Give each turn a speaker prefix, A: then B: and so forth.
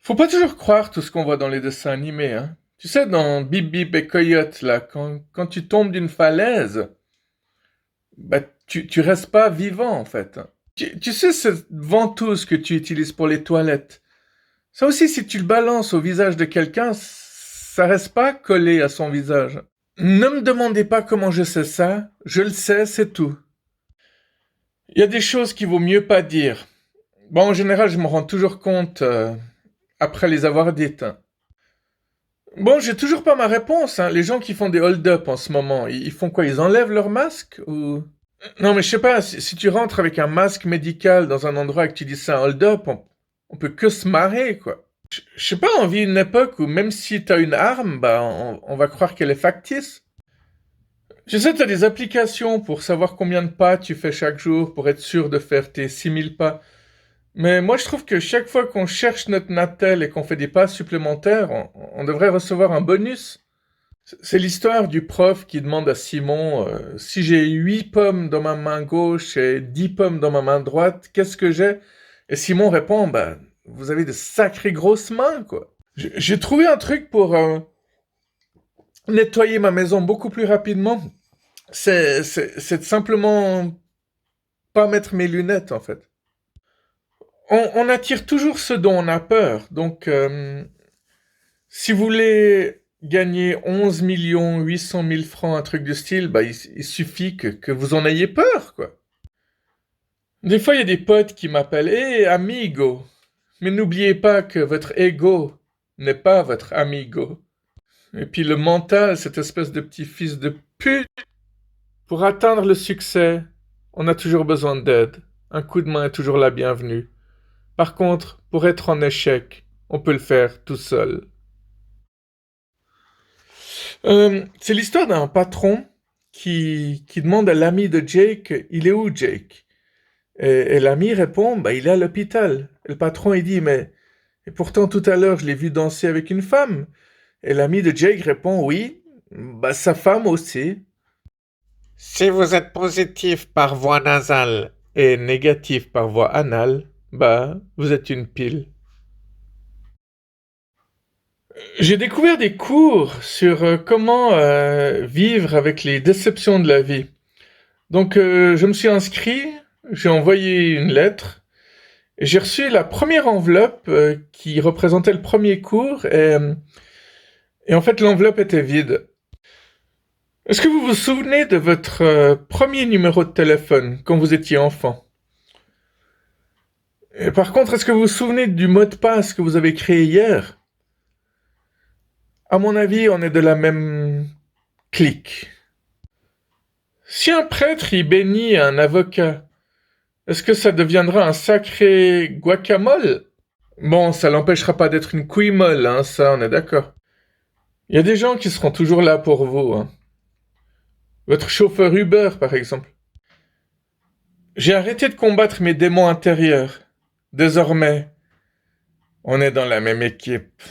A: Faut pas toujours croire tout ce qu'on voit dans les dessins animés, hein. Tu sais, dans Bip Bip et Coyote, là, quand tu tombes d'une falaise, bah, tu restes pas vivant, en fait. Tu sais, cette ventouse que tu utilises pour les toilettes, ça aussi, si tu le balances au visage de quelqu'un, ça reste pas collé à son visage. Ne me demandez pas comment je sais ça, je le sais, c'est tout. Il y a des choses qu'il vaut mieux pas dire. Bon, en général, je me rends toujours compte après les avoir dites, hein. Bon, j'ai toujours pas ma réponse, hein. Les gens qui font des hold-up en ce moment, ils font quoi? Ils enlèvent leur masque ou... Non, mais je sais pas, si tu rentres avec un masque médical dans un endroit et que tu dis c'est un hold-up, on peut que se marrer, quoi. Je sais pas, on vit une époque où même si t'as une arme, bah, on va croire qu'elle est factice. Je sais, t'as des applications pour savoir combien de pas tu fais chaque jour pour être sûr de faire tes 6000 pas. Mais moi, je trouve que chaque fois qu'on cherche notre Natel et qu'on fait des pas supplémentaires, on devrait recevoir un bonus. C'est l'histoire du prof qui demande à Simon si j'ai 8 pommes dans ma main gauche et 10 pommes dans ma main droite, qu'est-ce que j'ai? Et Simon répond bah, vous avez de sacrées grosses mains, quoi. J'ai trouvé un truc pour nettoyer ma maison beaucoup plus rapidement. C'est de simplement pas mettre mes lunettes, en fait. On attire toujours ce dont on a peur. Donc, si vous voulez gagner 11 800 000 francs, un truc du style, bah, il suffit que vous en ayez peur, quoi. Des fois, il y a des potes qui m'appellent «Hey, amigo!» Mais n'oubliez pas que votre ego n'est pas votre amigo. Et puis le mental, cette espèce de petit fils de pute. Pour atteindre le succès, on a toujours besoin d'aide. Un coup de main est toujours la bienvenue. Par contre, pour être en échec, on peut le faire tout seul. C'est l'histoire d'un patron qui demande à l'ami de Jake, il est où Jake? Et l'ami répond, bah il est à l'hôpital. Et le patron il dit, mais et pourtant tout à l'heure je l'ai vu danser avec une femme. Et l'ami de Jake répond, oui, bah sa femme aussi. Si vous êtes positif par voie nasale et négatif par voie anale, bah vous êtes une pile. J'ai découvert des cours sur comment vivre avec les déceptions de la vie. Donc je me suis inscrit, j'ai envoyé une lettre, et j'ai reçu la première enveloppe qui représentait le premier cours, et en fait l'enveloppe était vide. Est-ce que vous vous souvenez de votre premier numéro de téléphone quand vous étiez enfant? Et par contre, est-ce que vous vous souvenez du mot de passe que vous avez créé hier? À mon avis, on est de la même clique. Si un prêtre y bénit un avocat, est-ce que ça deviendra un sacré guacamole? Bon, ça l'empêchera pas d'être une couille molle, hein, ça, on est d'accord. Il y a des gens qui seront toujours là pour vous, hein. Votre chauffeur Uber, par exemple. J'ai arrêté de combattre mes démons intérieurs. Désormais, on est dans la même équipe.